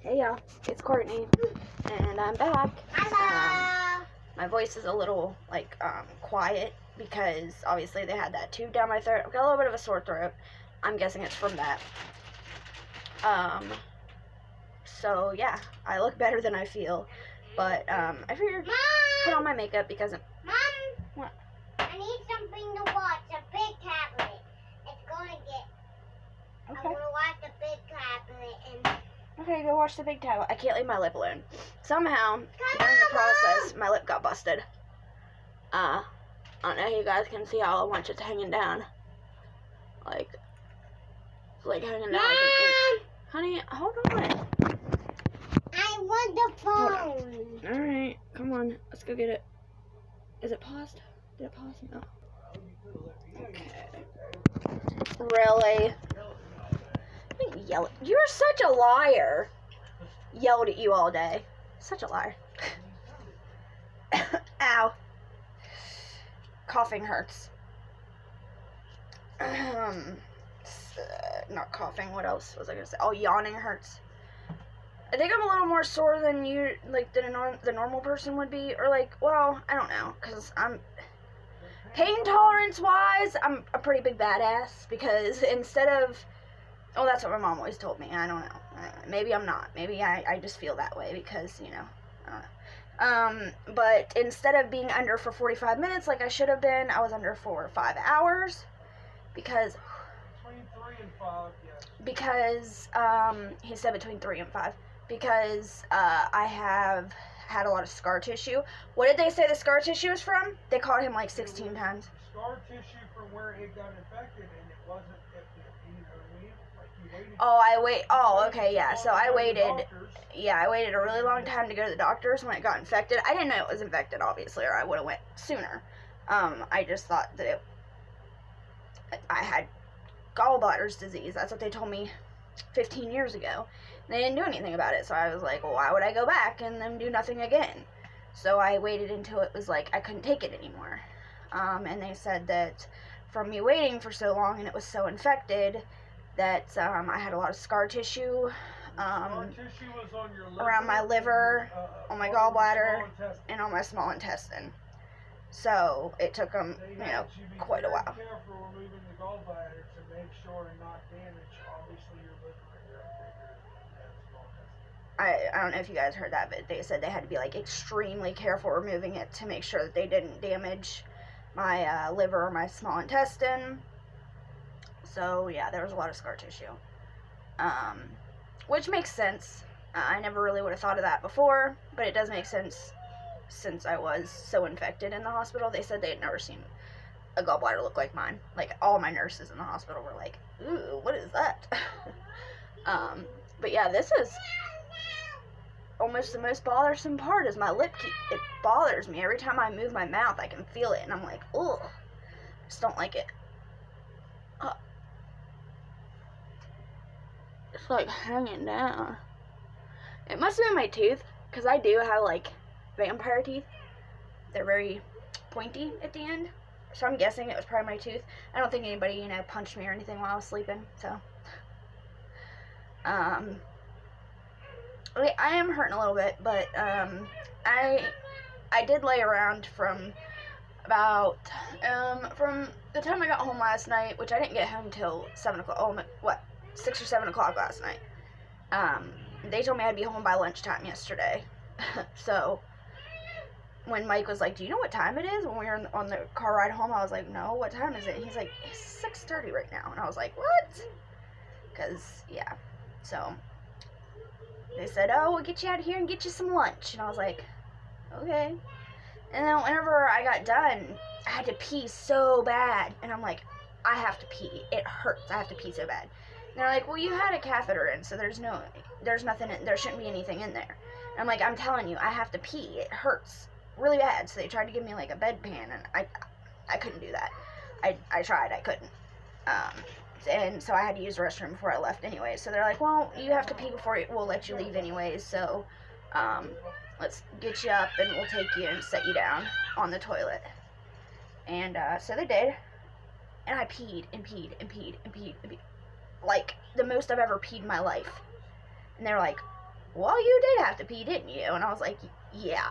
Hey y'all, it's Courtney, and I'm back. Hello. My voice is a little, quiet, because obviously they had that tube down my throat. I've got a little bit of a sore throat. I'm guessing it's from that. So yeah, I look better than I feel, but, I figured put on my makeup because Mom! What? I need something to watch, a big tablet. It's gonna get... Okay. I'm gonna watch the big tablet and... Okay, go watch the big tablet. I can't leave my lip alone. Somehow, during the process, my lip got busted. I don't know if you guys can see all at once it's hanging down. It's hanging down like an inch. Honey, hold on. I want the phone. Alright, come on. Let's go get it. Is it paused? Did it pause? No. Okay. Really? Yell. You're such a liar. Yelled at you all day. Such a liar. Ow. Coughing hurts. Not coughing. What else was I gonna say? Oh, yawning hurts. I think I'm a little more sore than you, than the normal person would be, or well, I don't know, cause pain tolerance wise, I'm a pretty big badass. Because instead of, oh, that's what my mom always told me. I don't know. Maybe I'm not. Maybe I just feel that way because I don't know. But instead of being under for 45 minutes like I should have been, I was under for 5 hours because Between 3 and 5, yes. Because he said between 3 and 5 because I have had a lot of scar tissue. What did they say the scar tissue is from? They called him 16 times. Scar tissue from where it got infected, and it wasn't, you know what I mean? You waited. Oh, okay, yeah. So I waited. Yeah, I waited a really long time to go to the doctors when it got infected. I didn't know it was infected, obviously, or I would have went sooner. I just thought that I had gallbladder's disease. That's what they told me 15 years ago. And they didn't do anything about it. So I was like, well, why would I go back and then do nothing again? So I waited until it was I couldn't take it anymore. And they said that from me waiting for so long and it was so infected that I had a lot of scar tissue. Scar tissue was on your liver, Around my liver, on my gallbladder, and on my small intestine. So it took them, quite a while. Be careful removing the gallbladder to make sure and not damage, obviously, your liver and your small intestine. I don't know if you guys heard that, but they said they had to be extremely careful removing it to make sure that they didn't damage my liver or my small intestine. So yeah, there was a lot of scar tissue. Which makes sense. I never really would have thought of that before, but it does make sense since I was so infected in the hospital. They said they had never seen a gallbladder look like mine. All my nurses in the hospital were like, ooh, what is that? But yeah, this is almost the most bothersome part is my lip. It bothers me. Every time I move my mouth, I can feel it, and I'm like, ugh. I just don't like it. It's hanging down. It must have been my tooth, because I do have vampire teeth. They're very pointy at the end, so I'm guessing it was probably my tooth. I don't think anybody punched me or anything while I was sleeping, so I am hurting a little bit, but I did lay around from about from the time I got home last night, which I didn't get home till 7 o'clock. 6 or 7 o'clock last night. They told me I'd be home by lunchtime yesterday. So when Mike was like, do you know what time it is? When we were on the car ride home, I was like, no, what time is it? He's like, it's 6:30 right now. And I was like, what? Because, yeah. So they said, oh, we'll get you out of here and get you some lunch. And I was like, okay. And then whenever I got done, I had to pee so bad. And I'm like, I have to pee. It hurts. I have to pee so bad. And they're like, well, you had a catheter in, so there's nothing, there shouldn't be anything in there. And I'm like, I'm telling you, I have to pee. It hurts really bad. So they tried to give me a bedpan, and I couldn't do that. I tried, I couldn't. And so I had to use the restroom before I left anyway. So they're like, well, you have to pee before we'll let you leave anyways. So, let's get you up and we'll take you and set you down on the toilet. And, so they did. And I peed and peed and peed and peed and peed. The most I've ever peed in my life. And they were like, well, you did have to pee, didn't you? And I was like, yeah.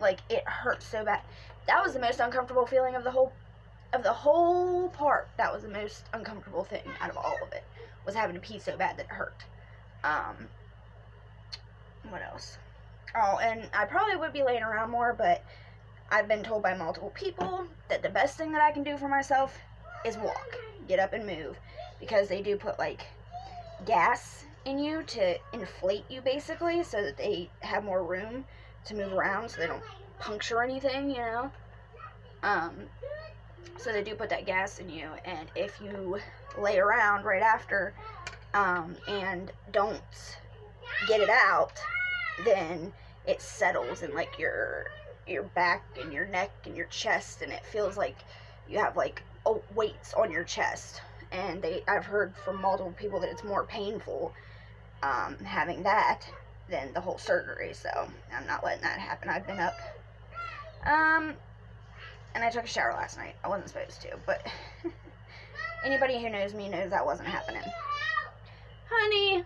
Like, it hurt so bad. That was the most uncomfortable feeling of the whole part. That was the most uncomfortable thing out of all of it, was having to pee so bad that it hurt. What else? Oh, and I probably would be laying around more, but I've been told by multiple people that the best thing that I can do for myself is walk. Get up and move. Because they do put, like, gas in you to inflate you, basically, so that they have more room to move around, so they don't puncture anything, you know? So they do put that gas in you, and if you lay around right after, and don't get it out, then it settles in, like, your back and your neck and your chest, and it feels like you have, like, weights on your chest. And I've heard from multiple people that it's more painful having that than the whole surgery, so I'm not letting that happen. I've been up. And I took a shower last night. I wasn't supposed to, but anybody who knows me knows that wasn't happening. Honey!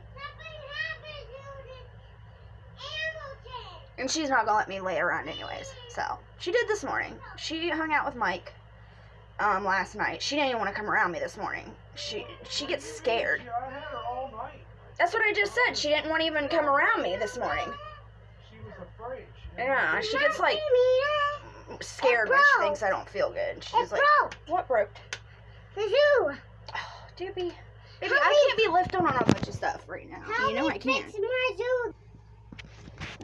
And she's not gonna let me lay around anyways, so. She did this morning. She hung out with Mike last night. She didn't even want to come around me this morning. She gets scared. I had her all night. That's what I just said. She didn't want to even come around me this morning. She was afraid. Yeah, she gets, like, scared when she thinks I don't feel good. She's like, what broke? The zoo. Oh, Doobie. Baby, I can't be lifting on a bunch of stuff right now. You know I can't. Fix my zoo.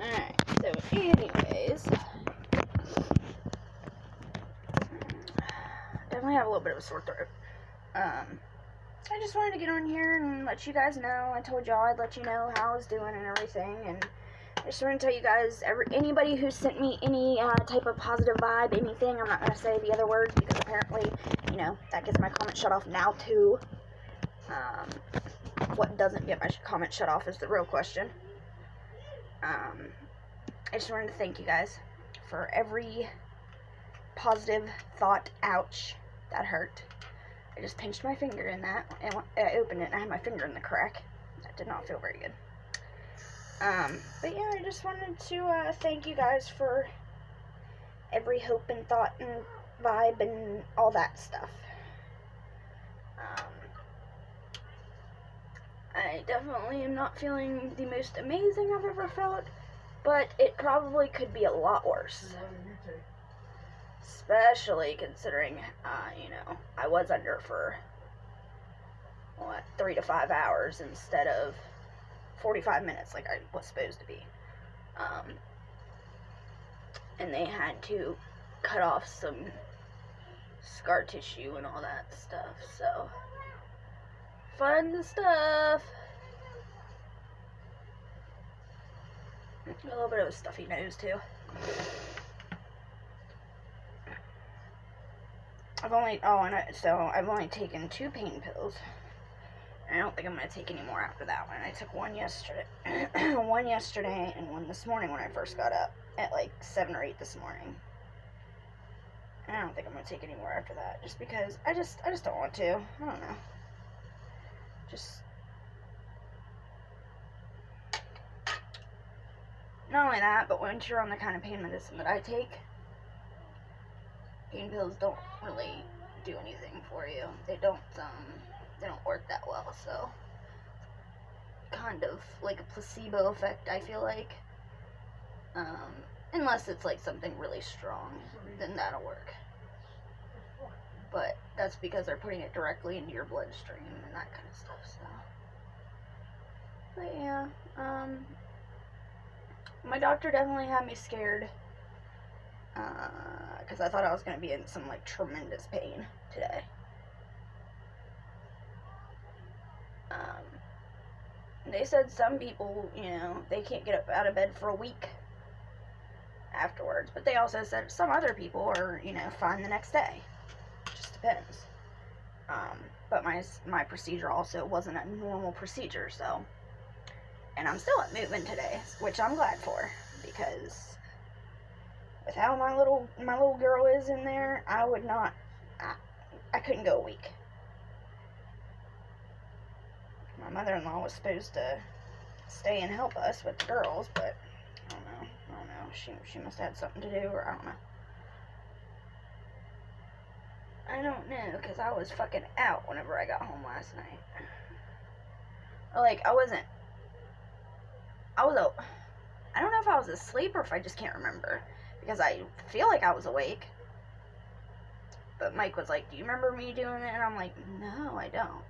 Alright, so anyways. Definitely have a little bit of a sore throat. I just wanted to get on here and let you guys know. I told y'all I'd let you know how I was doing and everything, and I just want to tell you guys, anybody who sent me any type of positive vibe, anything, I'm not going to say the other words, because apparently, you know, that gets my comment shut off now, too. What doesn't get my comment shut off is the real question. I just wanted to thank you guys for every positive thought. Ouch, that hurt. I just pinched my finger in that, and I opened it, and I had my finger in the crack. That did not feel very good. But yeah, I just wanted to thank you guys for every hope and thought and vibe and all that stuff. I definitely am not feeling the most amazing I've ever felt, but it probably could be a lot worse. What did you take? Especially considering, you know, I was under for, 3 to 5 hours instead of 45 minutes like I was supposed to be. And they had to cut off some scar tissue and all that stuff, so fun stuff. A little bit of a stuffy nose too. I've only taken 2 pain pills. I don't think I'm going to take any more after that one. I took one yesterday, one yesterday, and one this morning when I first got up at like 7 or 8 this morning. And I don't think I'm going to take any more after that, just because I just don't want to. I don't know. Just not only that, but once you're on the kind of pain medicine that I take, pain pills don't really do anything for you. They don't work that well, so kind of like a placebo effect, I feel like. Unless it's like something really strong, then that'll work. But that's because they're putting it directly into your bloodstream and that kind of stuff, so. But yeah, my doctor definitely had me scared, because I thought I was going to be in some, like, tremendous pain today. They said some people, you know, they can't get up out of bed for a week afterwards, but they also said some other people are, you know, fine the next day. Just depends. But my procedure also wasn't a normal procedure, so, and I'm still at movement today, which I'm glad for, because with how my little girl is in there, I would not, I couldn't go a week. My mother-in-law was supposed to stay and help us with the girls, but I don't know. She must have had something to do, or I don't know. I don't know, because I was fucking out whenever I got home last night. Like, I was I don't know if I was asleep or if I just can't remember, because I feel like I was awake. But Mike was like, do you remember me doing it? And I'm like, no, I don't.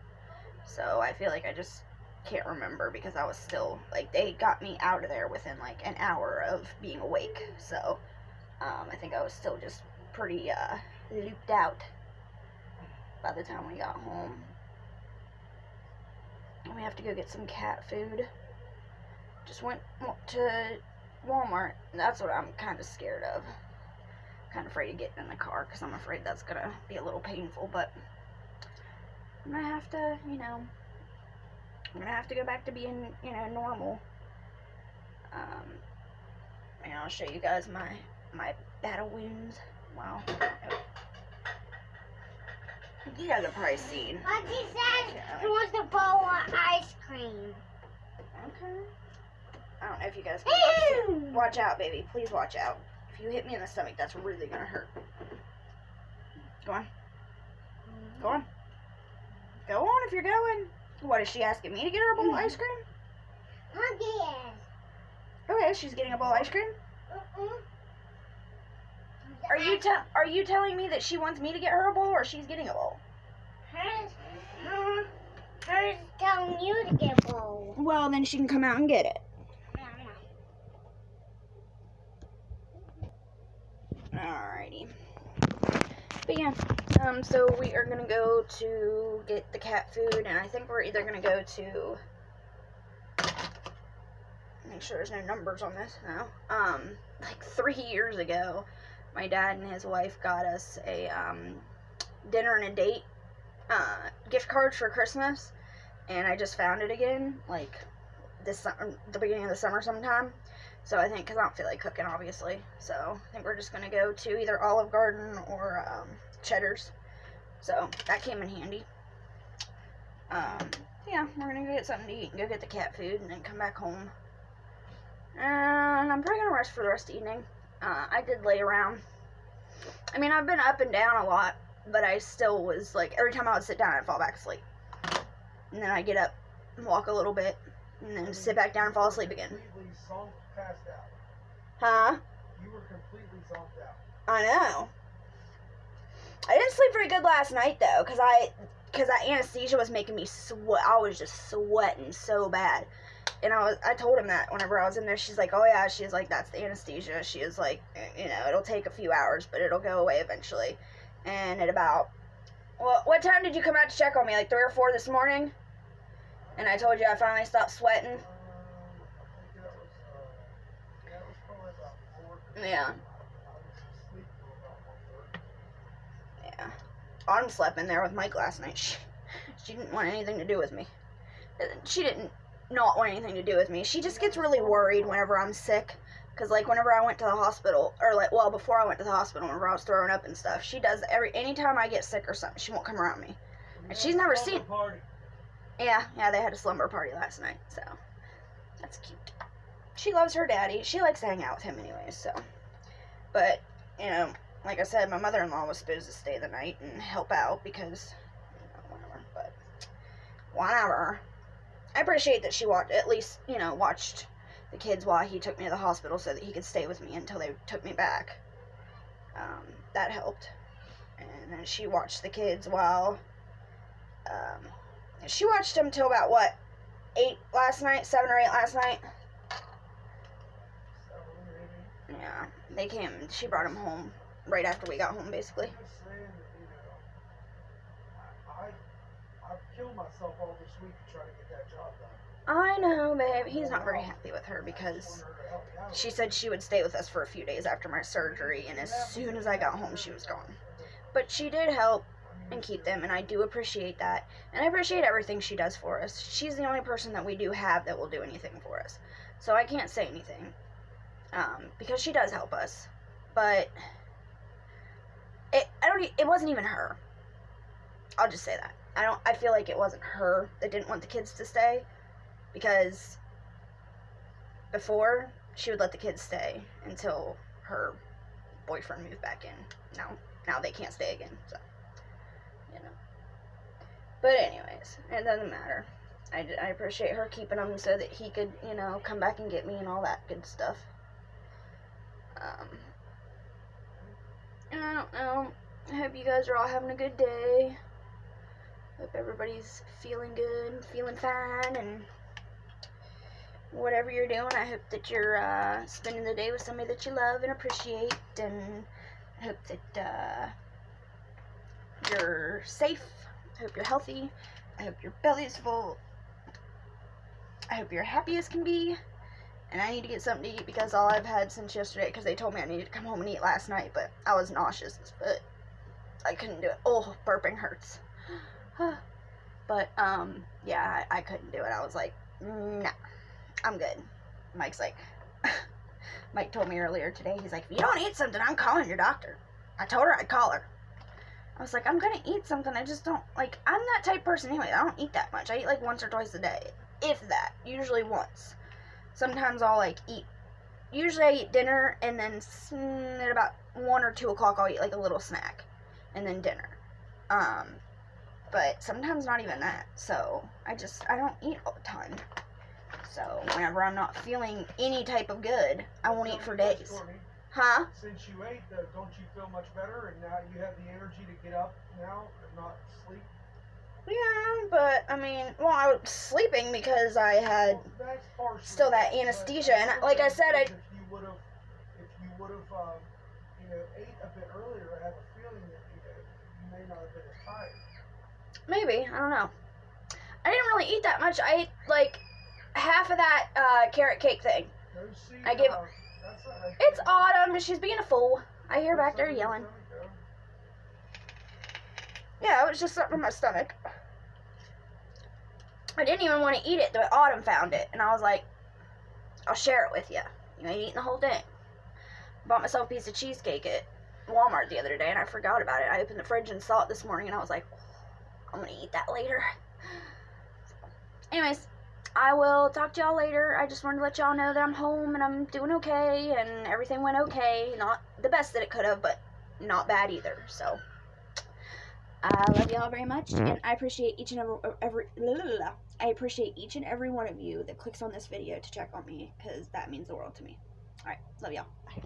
So I feel like I just can't remember, because I was still, like, they got me out of there within, like, an hour of being awake. So, I think I was still just pretty, looped out by the time we got home. And we have to go get some cat food. Just went to Walmart. That's what I'm kind of scared of. Kind of afraid of getting in the car, because I'm afraid that's going to be a little painful, but I'm going to have to, I'm going to have to go back to being, normal. And I'll show you guys my battle wounds. Wow. You guys have probably seen. But he said he wants a bowl of ice cream. Okay. I don't know if you guys can watch out, baby. Please watch out. If you hit me in the stomach, that's really gonna hurt. Go on. Go on. Go on if you're going. What, is she asking me to get her a bowl of ice cream? Yes. Okay, she's getting a bowl of ice cream? Are you telling me that she wants me to get her a bowl, or she's getting a bowl? Hers telling you to get a bowl. Well, then she can come out and get it. Alrighty. But yeah, so we are gonna go to get the cat food, and I think we're either gonna go to, make sure there's no numbers on this, no, like 3 years ago, my dad and his wife got us a, dinner and a date, gift card for Christmas, and I just found it again, like, the beginning of the summer sometime. So I think, because I don't feel like cooking, obviously. So I think we're just going to go to either Olive Garden or Cheddar's. So that came in handy. Yeah, we're going to go get something to eat and go get the cat food and then come back home. And I'm probably going to rest for the rest of the evening. I did lay around. I mean, I've been up and down a lot, but I still was, like, every time I would sit down, I'd fall back asleep. And then I'd get up and walk a little bit, and then sit back down and fall asleep again. Completely passed out. Huh? You were completely zonked out. I know. I didn't sleep very good last night, though, because that anesthesia was making me sweat. I was just sweating so bad. And I told him that whenever I was in there. She's like, oh yeah, she's like, that's the anesthesia. She is like, it'll take a few hours, but it'll go away eventually. And at about, well, what time did you come out to check on me? Like 3 or 4 this morning? And I told you I finally stopped sweating. I think that was probably about 4. Yeah. I was asleep for about 1:30. Yeah. Autumn slept in there with Mike last night. She didn't want anything to do with me. She didn't not want anything to do with me. She just gets really worried whenever I'm sick. Because, like, whenever I went to the hospital, or, like, well, before I went to the hospital, whenever I was throwing up and stuff, she does anytime I get sick or something, she won't come around me. And she's never seen. Party. Yeah, they had a slumber party last night, so that's cute. She loves her daddy. She likes to hang out with him anyways, so. But, like I said, my mother-in-law was supposed to stay the night and help out because, whatever, but whatever. I appreciate that she at least, watched the kids while he took me to the hospital so that he could stay with me until they took me back. That helped. And then she watched the kids while, she watched them till about, 8 last night? 7 or 8 last night? Yeah, they came, she brought them home right after we got home, basically. I'm just saying that, I've killed myself all this week to try to get that job done. I know, babe. He's not very happy with her because she said she would stay with us for a few days after my surgery, and as soon as I got home, she was gone. But she did help and keep them, and I do appreciate that. And I appreciate everything she does for us. She's the only person that we do have that will do anything for us. So I can't say anything. Because she does help us. But it wasn't even her. I'll just say that. I feel like it wasn't her that didn't want the kids to stay. Because before, she would let the kids stay until her boyfriend moved back in. Now they can't stay again, so, you know. But anyways, it doesn't matter. I appreciate her keeping them so that he could, you know, come back and get me and all that good stuff. And I don't know. I hope you guys are all having a good day. Hope everybody's feeling good, feeling fine, and whatever you're doing, I hope that you're spending the day with somebody that you love and appreciate, and I hope that you're safe. I hope you're healthy. I hope your belly's full. I hope you're happy as can be. And I need to get something to eat because all I've had since yesterday, because they told me I needed to come home and eat last night, but I was nauseous, but I couldn't do it. Oh, burping hurts. But, yeah, I couldn't do it. I was like, nah, I'm good. Mike's like, Mike told me earlier today, he's like, if you don't eat something, I'm calling your doctor. I told her I'd call her. I was like, I'm gonna eat something, I just don't, like, I'm that type of person anyway. I don't eat that much. I eat like once or twice a day, if that, usually once. Sometimes I'll, like, eat, usually I eat dinner, and then at about 1 or 2 o'clock, I'll eat, like, a little snack, and then dinner. But sometimes not even that, so I don't eat all the time. So whenever I'm not feeling any type of good, I won't eat for days. Courtney, Huh? since you ate, don't you feel much better, and now you have the energy to get up now and not sleep? Yeah, but, I mean, well, I was sleeping because I had Well, that's partially still that it, but anesthesia, and like I said, if you would have, you know, ate a bit earlier, I have a feeling that you may not have been as tired. maybe, I don't know. I didn't really eat that much. I ate, like, half of that, carrot cake thing. No, see, I give- that's not right. It's Autumn, she's being a fool. I hear back there yelling. Yeah, it was just something in my stomach. I didn't even want to eat it, but Autumn found it, and I was like, I'll share it with you. You ain't eating the whole thing. Bought myself a piece of cheesecake at Walmart the other day, and I forgot about it. I opened the fridge and saw it this morning, and I was like, I'm gonna eat that later. Anyways, I will talk to y'all later. I just wanted to let y'all know that I'm home, and I'm doing okay, and everything went okay. Not the best that it could have, but not bad either, so. I love y'all very much, and I appreciate each and every one of you that clicks on this video to check on me, because that means the world to me. Alright, love y'all. Bye.